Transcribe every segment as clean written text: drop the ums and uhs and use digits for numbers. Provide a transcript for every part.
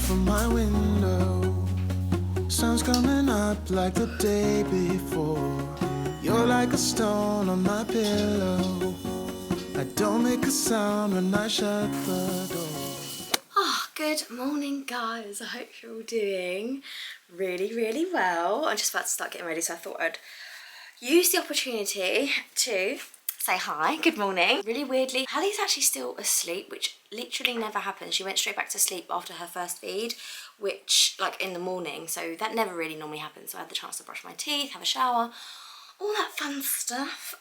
from my window. Sun's coming up like the day before. You're like a stone on my pillow. I don't make a sound when I shut the door. Oh, good morning guys. I hope you're all doing really well. I'm just about to start getting ready, so I thought I'd use the opportunity to say hi, good morning. Really weirdly, Hallie's actually still asleep, which literally never happens. She went straight back to sleep after her first feed, which like in the morning, so that never really normally happens. So I had the chance to brush my teeth, have a shower, all that fun stuff.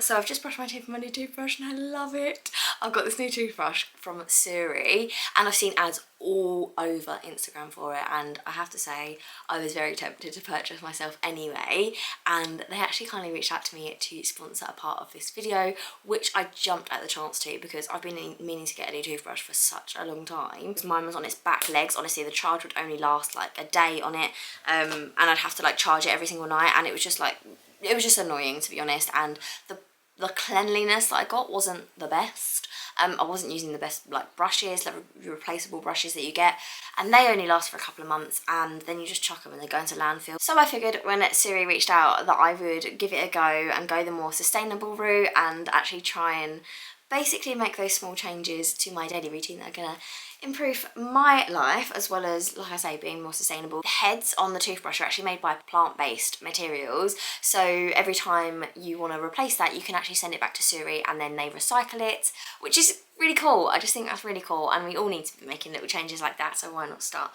So I've just brushed my teeth with my new toothbrush and I love it. I've got this new toothbrush from SURI and I've seen ads all over Instagram for it, and I have to say I was very tempted to purchase myself anyway, and they actually kindly reached out to me to sponsor a part of this video, which I jumped at the chance to because I've been meaning to get a new toothbrush for such a long time. Mine was on its back legs. Honestly, the charge would only last like a day on it, and I'd have to like charge it every single night, and it was just like, it was just annoying to be honest, and the cleanliness that I got wasn't the best. I wasn't using the best like brushes, like replaceable brushes that you get, and they only last for a couple of months and then you just chuck them and they go into landfill. So I figured when SURI reached out that I would give it a go and go the more sustainable route and actually try and basically make those small changes to my daily routine that are gonna improve my life, as well as, like I say, being more sustainable. The heads on the toothbrush are actually made by plant-based materials, so every time you want to replace that, you can actually send it back to SURI and then they recycle it, which is really cool. I just think that's really cool, and we all need to be making little changes like that, so why not start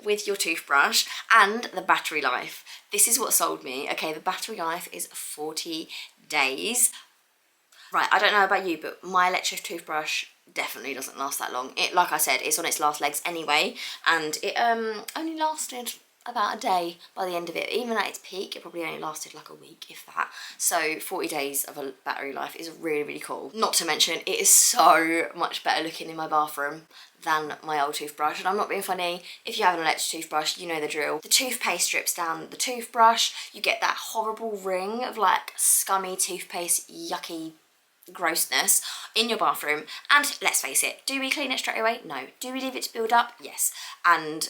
with your toothbrush. And the battery life. This is what sold me. Okay, the battery life is 40 days. Right, I don't know about you, but my electric toothbrush definitely doesn't last that long. It, like I said, it's on its last legs anyway, and it only lasted about a day by the end of it. Even at its peak, it probably only lasted like a week, if that. So 40 days of a battery life is really cool. Not to mention, it is so much better looking in my bathroom than my old toothbrush, and I'm not being funny. If you have an electric toothbrush, you know the drill. The toothpaste drips down the toothbrush, you get that horrible ring of like scummy toothpaste, yucky grossness in your bathroom, and let's face it, do we clean it straight away? No. Do we leave it to build up? Yes. And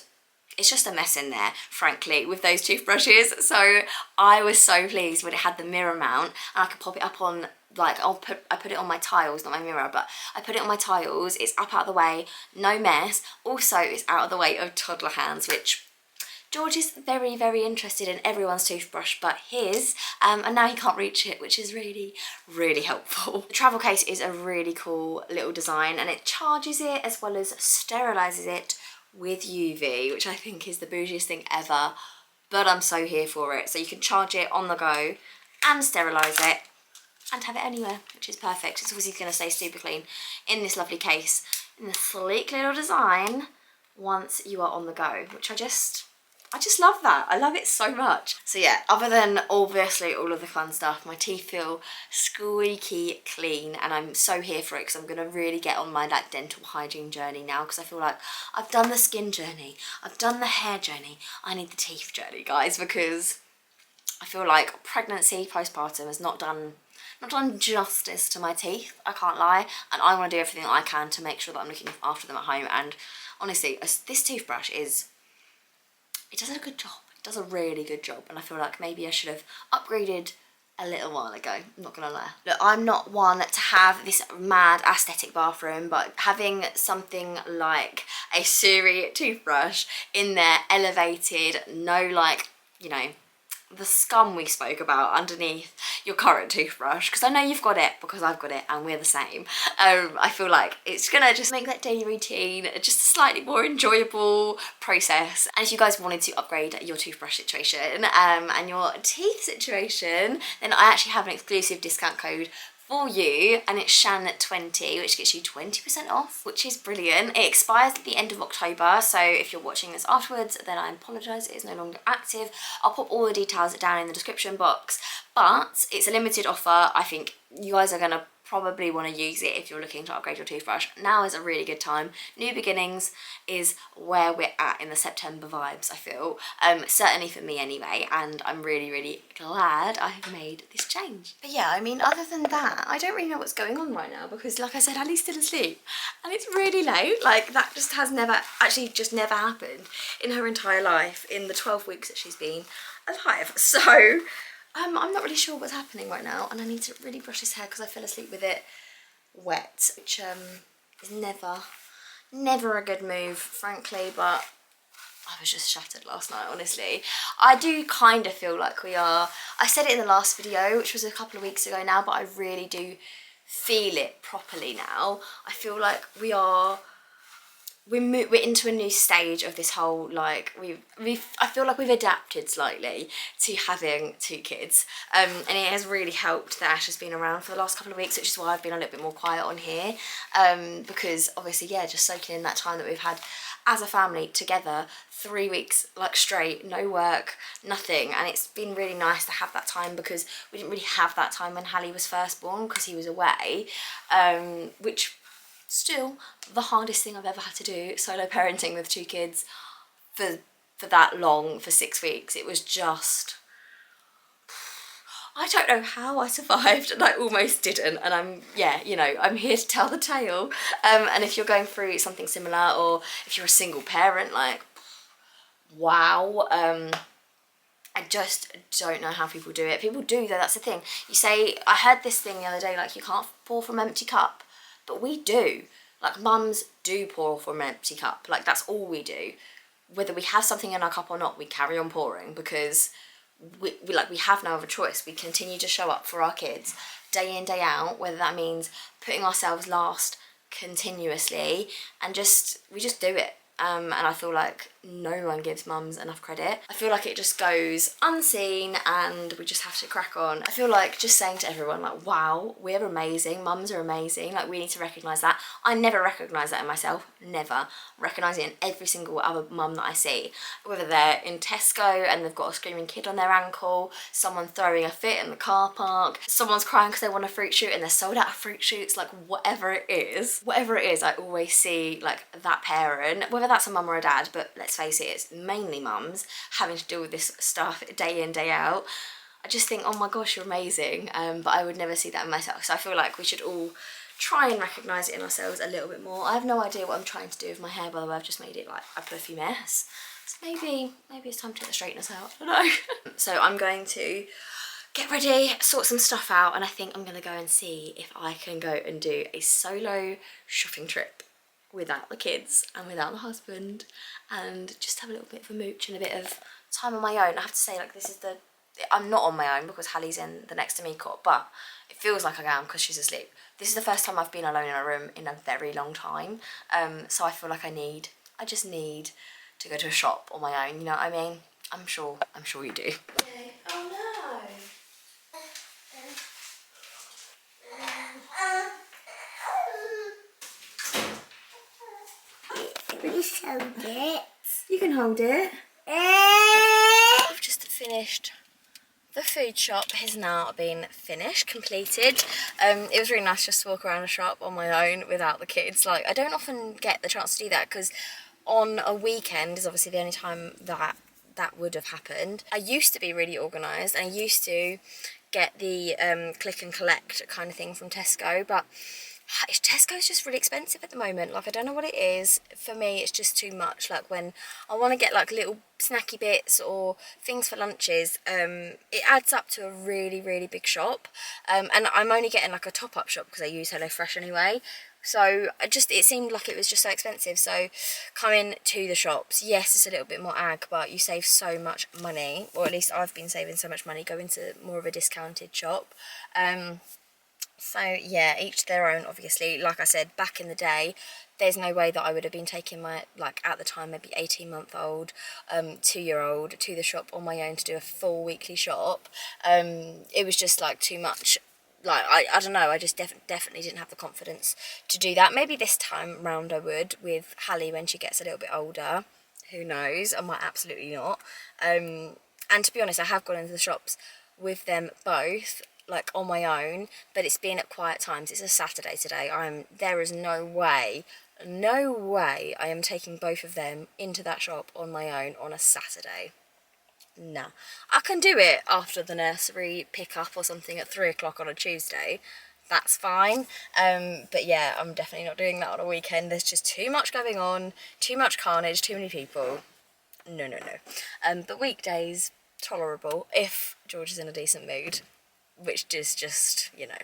it's just a mess in there, frankly, with those toothbrushes. So I was so pleased when it had the mirror mount and I could pop it up on, like, I put it on my tiles, not my mirror, but I put it on my tiles. It's up out of the way, no mess. Also, it's out of the way of toddler hands, which George is very interested in everyone's toothbrush but his, and now he can't reach it, which is really helpful. The travel case is a really cool little design, and it charges it as well as sterilizes it with UV, which I think is the bougiest thing ever, but I'm so here for it. So you can charge it on the go and sterilize it and have it anywhere, which is perfect. It's obviously going to stay super clean in this lovely case, in the sleek little design, once you are on the go, which I just love that. I love it so much. So yeah, other than obviously all of the fun stuff, my teeth feel squeaky clean, and I'm so here for it because I'm going to really get on my like dental hygiene journey now, because I feel like I've done the skin journey, I've done the hair journey, I need the teeth journey, guys, because I feel like pregnancy, postpartum has not done justice to my teeth, I can't lie, and I want to do everything that I can to make sure that I'm looking after them at home. And honestly, this toothbrush it does a good job. It does a really good job, and I feel like maybe I should have upgraded a little while ago, I'm not gonna lie. Look, I'm not one to have this mad aesthetic bathroom, but having something like a SURI toothbrush in there, elevated, no like, you know, the scum we spoke about underneath your current toothbrush, because I know you've got it, because I've got it, and we're the same. I feel like it's gonna just make that daily routine just a slightly more enjoyable process. And if you guys wanted to upgrade your toothbrush situation and your teeth situation, then I actually have an exclusive discount code for you, and it's SHAN20, which gets you 20% off, which is brilliant. It expires at the end of October, so if you're watching this afterwards, then I apologise, it is no longer active. I'll put all the details down in the description box, but it's a limited offer. I think you guys are gonna probably want to use it if you're looking to upgrade your toothbrush. Now is a really good time. New beginnings is where we're at in the September vibes, I feel. Certainly for me anyway, and I'm really, really glad I have made this change. But yeah, I mean, other than that, I don't really know what's going on right now because, like I said, Ali's still asleep and it's really late. Like, that just has never, actually just never happened in her entire life in the 12 weeks that she's been alive. So I'm not really sure what's happening right now, and I need to really brush his hair because I fell asleep with it wet, which is never a good move, frankly, but I was just shattered last night, honestly. I do kind of feel like we are, I said it in the last video, which was a couple of weeks ago now, but I really do feel it properly now. I feel like we're into a new stage of this whole, like, I feel like we've adapted slightly to having 2 kids, and it has really helped that Ash has been around for the last couple of weeks, which is why I've been a little bit more quiet on here, because obviously, yeah, just soaking in that time that we've had as a family together, 3 weeks like straight, no work, nothing, and it's been really nice to have that time because we didn't really have that time when Hallie was first born because he was away, which still the hardest thing I've ever had to do, solo parenting with 2 kids for that long, for 6 weeks. It was just, I don't know how I survived, and I almost didn't, and I'm, yeah, you know, I'm here to tell the tale, and if you're going through something similar, or if you're a single parent, like, wow, I just don't know how people do it. People do, though, that's the thing. You say, I heard this thing the other day, like, you can't pour from an empty cup. But we do. Like, mums do pour from an empty cup. Like, that's all we do. Whether we have something in our cup or not, we carry on pouring because we have no other choice. We continue to show up for our kids day in, day out, whether that means putting ourselves last continuously, and we just do it. And I feel like no one gives mums enough credit. I feel like it just goes unseen and we just have to crack on. I feel like just saying to everyone, like, wow, we're amazing, mums are amazing, like, we need to recognise that. I never recognise that in myself, never. Recognise it in every single other mum that I see. Whether they're in Tesco and they've got a screaming kid on their ankle, someone throwing a fit in the car park, someone's crying because they want a fruit shoot and they're sold out of fruit shoots, like, whatever it is, I always see, like, that parent, whether that's a mum or a dad, but let's face it, it's mainly mums having to deal with this stuff day in, day out. I just think, oh my gosh, you're amazing, but I would never see that in myself. So I feel like we should all try and recognise it in ourselves a little bit more. I have no idea what I'm trying to do with my hair, by the way. I've just made it, like, a fluffy mess. So maybe it's time to get the straighteners out, I don't know. So I'm going to get ready, sort some stuff out, and I think I'm going to go and see if I can go and do a solo shopping trip without the kids and without the husband, and just have a little bit of a mooch and a bit of time on my own. I have to say, like, I'm not on my own because Hallie's in the next to me cot, but it feels like I am because she's asleep. This is the first time I've been alone in a room in a very long time, so I feel like I just need to go to a shop on my own, you know what I mean? I'm sure you do. Okay. Oh no! Please hold it. You can hold it. I've just finished the food shop. Has now been finished, completed. It was really nice just to walk around a shop on my own without the kids. Like, I don't often get the chance to do that because on a weekend is obviously the only time that would have happened. I used to be really organised and I used to get the click and collect kind of thing from Tesco, but Tesco's just really expensive at the moment. Like, I don't know what it is. For me, it's just too much. Like, when I want to get, like, little snacky bits or things for lunches, it adds up to a really, really big shop. And I'm only getting, like, a top-up shop because I use HelloFresh anyway. So, it seemed like it was just so expensive. So, coming to the shops, yes, it's a little bit more ag, but you save so much money. Or at least I've been saving so much money going to more of a discounted shop. So yeah, each their own, obviously. Like I said, back in the day, there's no way that I would have been taking my, like, at the time, maybe 18-month-old, 2-year-old to the shop on my own to do a full weekly shop. It was just, like, too much. Like, I don't know, I just definitely didn't have the confidence to do that. Maybe this time round I would, with Hallie when she gets a little bit older. Who knows? I might absolutely not. And to be honest, I have gone into the shops with them both, like on my own, but it's been at quiet times. It's a Saturday today. There is no way I am taking both of them into that shop on my own on a Saturday. Nah, I can do it after the nursery pick up or something at 3 o'clock on a Tuesday. That's fine. But yeah, I'm definitely not doing that on a weekend. There's just too much going on, too much carnage, too many people. No. But weekdays, tolerable if George is in a decent mood, which is just, you know,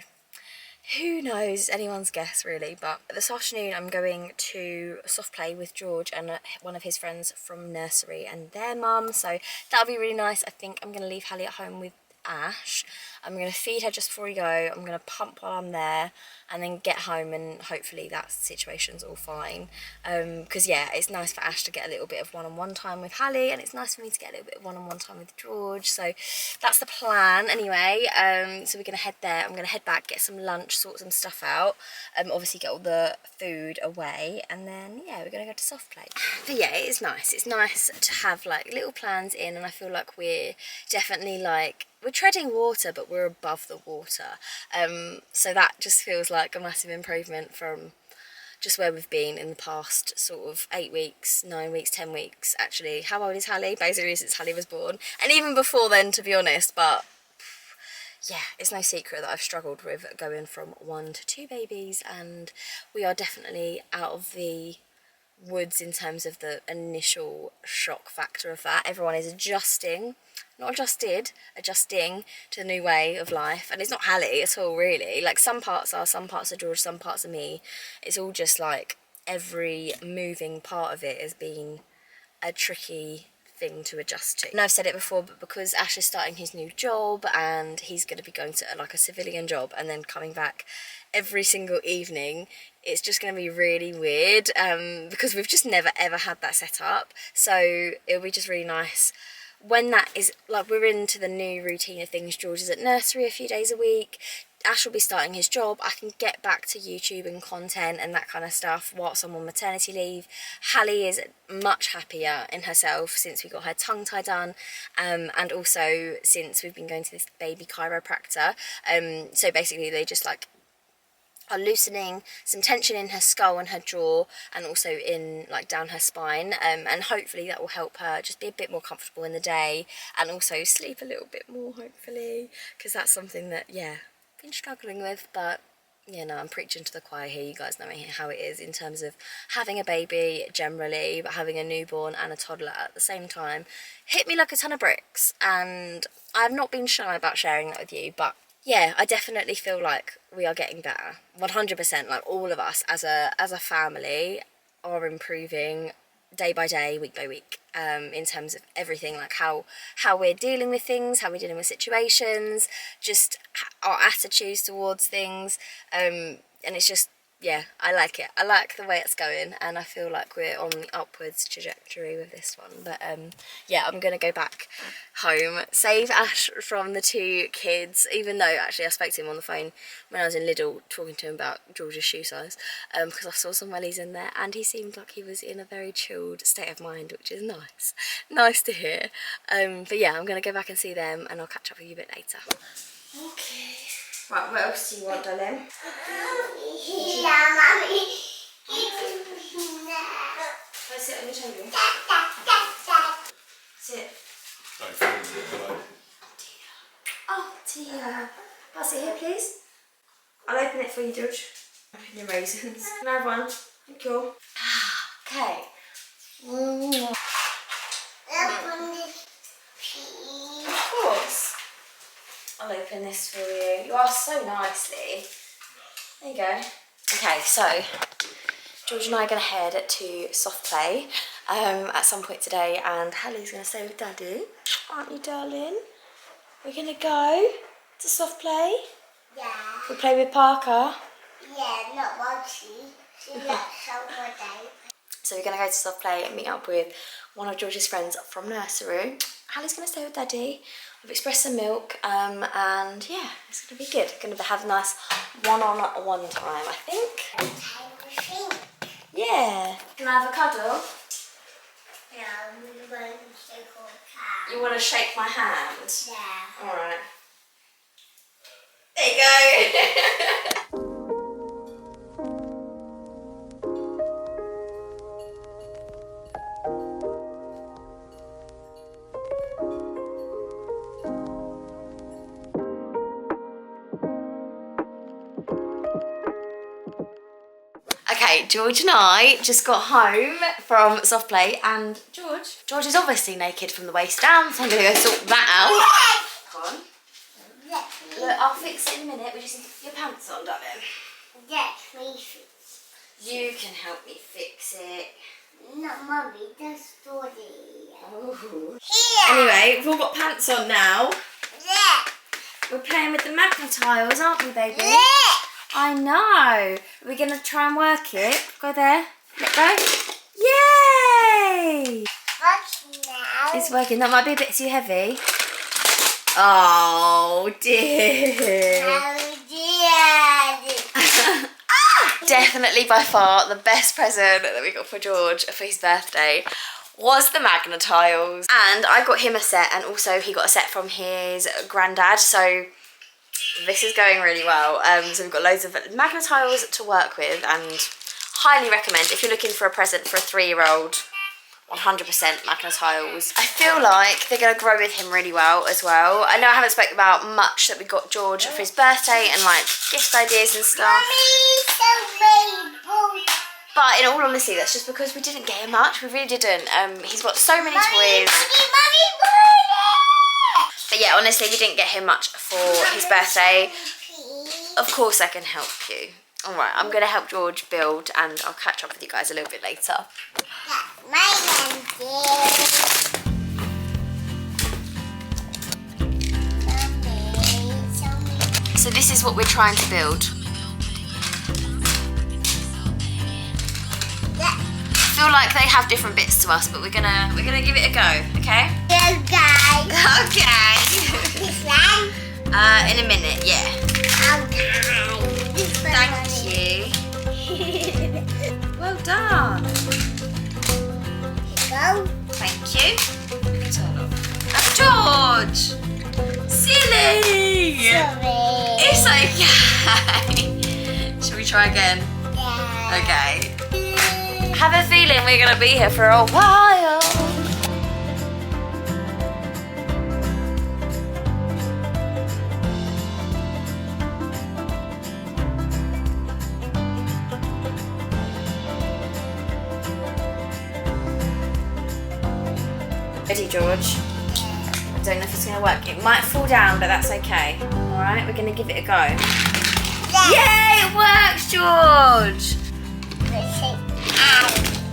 who knows, anyone's guess really. But this afternoon I'm going to soft play with George and one of his friends from nursery and their mum, so that'll be really nice. I think I'm going to leave Hallie at home with Ash. I'm going to feed her just before we go. I'm going to pump while I'm there and then get home, and hopefully that situation's all fine. Because yeah, it's nice for Ash to get a little bit of one-on-one time with Hallie, and it's nice for me to get a little bit of one-on-one time with George. So that's the plan anyway. So we're going to head there. I'm going to head back, get some lunch, sort some stuff out, obviously get all the food away, and then yeah, we're going to go to soft play. But yeah, it is nice. It's nice to have like little plans in, and I feel like we're definitely like, we're treading water, but we're above the water. So that just feels like a massive improvement from just where we've been in the past sort of 8 weeks, 9 weeks, 10 weeks actually. How old is Hallie? Basically since Hallie was born. And even before then, to be honest, but yeah, it's no secret that I've struggled with going from 1 to 2 babies, and we are definitely out of the woods in terms of the initial shock factor of that. Everyone is adjusting to the new way of life, and it's not Hallie at all really. Like some parts are George, some parts are me. It's all just like every moving part of it has been a tricky thing to adjust to. And I've said it before, but because Ash is starting his new job and he's going to be going to like a civilian job and then coming back every single evening, it's just going to be really weird, because we've just never ever had that set up. So it'll be just really nice when that is, like, we're into the new routine of things. George is at nursery a few days a week, Ash will be starting his job, I can get back to YouTube and content and that kind of stuff whilst I'm on maternity leave. Hallie is much happier in herself since we got her tongue tie done, and also since we've been going to this baby chiropractor. So basically they just like are loosening some tension in her skull and her jaw, and also in like down her spine, and hopefully that will help her just be a bit more comfortable in the day and also sleep a little bit more, hopefully, because that's something that, yeah, I've been struggling with. But you know, I'm preaching to the choir here. You guys know how it is in terms of having a baby generally, but having a newborn and a toddler at the same time hit me like a ton of bricks, and I've not been shy about sharing that with you. But yeah, I definitely feel like we are getting better, 100%. Like all of us as a family are improving day by day, week by week, in terms of everything, like how we're dealing with things, how we're dealing with situations, just our attitudes towards things, and it's just, yeah, I like it. I like the way it's going, and I feel like we're on the upwards trajectory with this one. But yeah, I'm going to go back home, save Ash from the 2 kids, even though actually I spoke to him on the phone when I was in Lidl talking to him about George's shoe size, because I saw some wellies in there and he seemed like he was in a very chilled state of mind, which is nice to hear. But yeah, I'm going to go back and see them, and I'll catch up with you a bit later. Okay. Right, what else do you want, darling? Yeah, Mommy. Can I sit on your table? Sit. Oh dear. I'll sit here, please. I'll open it for you, George. Open your raisins. Can I have one? Thank you. Okay. Of course. I'll open this for you. You asked so nicely. There you go. Okay, so George and I are going to head to soft play at some point today, and Hallie's going to stay with Daddy. Aren't you, darling? We're going to go to soft play. Yeah. We'll play with Parker. Yeah, not Mochi. She left somewhere. So we're going to go to soft play and meet up with one of George's friends from nursery. Hallie's going to stay with Daddy. I've expressed some milk, and yeah, it's going to be good. Going to have a nice one-on-one time, I think. Yeah. Can I have a cuddle? Yeah, I'm going to shake her hand. You want to shake my hand? Yeah. Alright. There you go. Okay, George and I just got home from soft play, and George is obviously naked from the waist down, so I'm gonna go sort that out. Come on. Look, I'll fix it in a minute. We just need to put your pants on, darling. Yes, please. You can help me fix it. No, Mummy, that's story. Oh. Here. Anyway, we've all got pants on now. Yeah. We're playing with the magna-tiles, aren't we, baby? Yeah. I know. We're going to try and work it. Go there. Let go. Yay! Watch now. It's working. That might be a bit too heavy. Oh, dear. Oh, dear. Definitely by far the best present that we got for George for his birthday was the magna-tiles. And I got him a set, and also he got a set from his granddad. So this is going really well. So we've got loads of magna-tiles to work with, and highly recommend if you're looking for a present for a 3-year-old. 100% magna-tiles. I feel like they're going to grow with him really well as well. I know I haven't spoken about much that we got George for his birthday and like gift ideas and stuff. Mommy, so rainbow. But in all honesty, that's just because we didn't get him much. We really didn't. He's got so many toys. Mommy, But yeah, honestly, we didn't get him much for his birthday. Of course I can help you. Alright, I'm going to help George build, and I'll catch up with you guys a little bit later. My So this is what we're trying to build. I feel like they have different bits to us, but we're gonna give it a go, okay? Okay. This one? In a minute, yeah. Okay. This one. Thank you. Well done. Go. Thank you. That's George. Silly. Sorry. It's okay. Shall we try again? Yeah. Okay. Have a feeling we're gonna be here for a while. Ready, George? I don't know if it's gonna work. It might fall down, but that's okay. Alright, we're gonna give it a go. Yay, it works, George!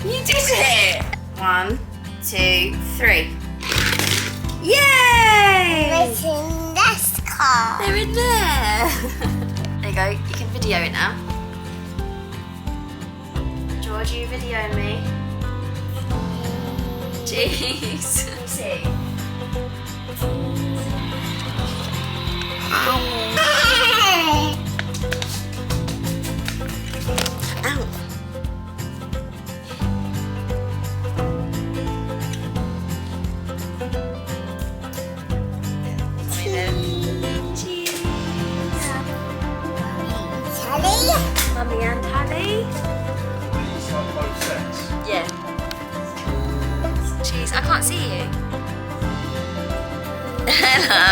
You did it! 1, 2, 3. Yay! What's in this car? They're in there. There you go. You can video it now. George, you videoing me? Jeez. Let's see. Ow. Cheese. Mummy and Tally. These are both sets. Yeah. Cheese. I can't see you. Hello.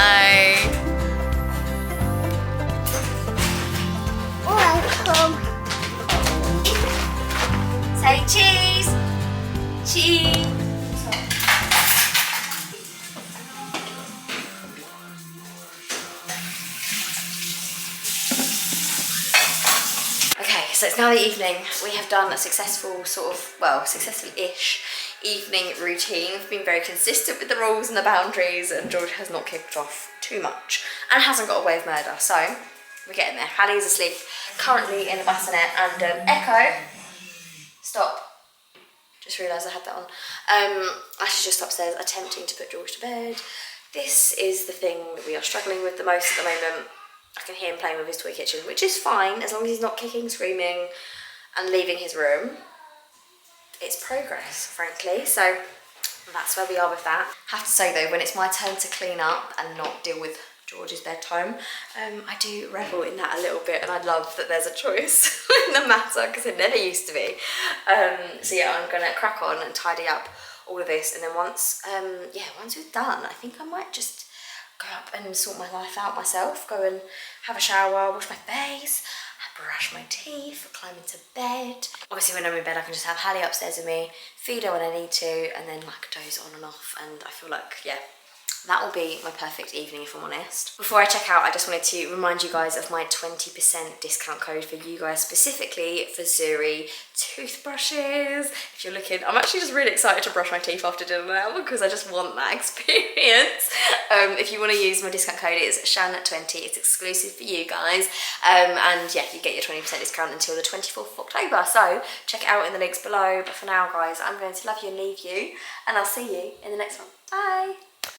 Welcome. Say cheese. Cheese. Okay, so it's now the evening. We have done a successful successful-ish evening routine. We've been very consistent with the rules and the boundaries, and George has not kicked off too much and hasn't got away with murder, so we're getting there. Hallie's asleep currently in the bassinet, and Echo, stop. Just realised I had that on. She's just upstairs attempting to put George to bed. This is the thing that we are struggling with the most at the moment. I can hear him playing with his toy kitchen, which is fine as long as he's not kicking, screaming and leaving his room. It's progress, frankly, so that's where we are with that. Have to say though, when it's my turn to clean up and not deal with George's bedtime. I do revel in that a little bit, and I love that there's a choice in the matter because it never used to be. So yeah, I'm gonna crack on and tidy up all of this, and then once we're done, I think I might just go up and sort my life out myself, go and have a shower, wash my face, brush my teeth, climb into bed. Obviously when I'm in bed I can just have Hallie upstairs with me, feed her when I need to, and then like doze on and off, and I feel like, yeah, that will be my perfect evening if I'm honest. Before I check out, I just wanted to remind you guys of my 20% discount code for you guys, specifically for SURI toothbrushes. If you're looking, I'm actually just really excited to brush my teeth after dinner now because I just want that experience. If you want to use my discount code, it's SHAN20. It's exclusive for you guys. And yeah, you get your 20% discount until the 24th of October. So check it out in the links below. But for now, guys, I'm going to love you and leave you, and I'll see you in the next one. Bye.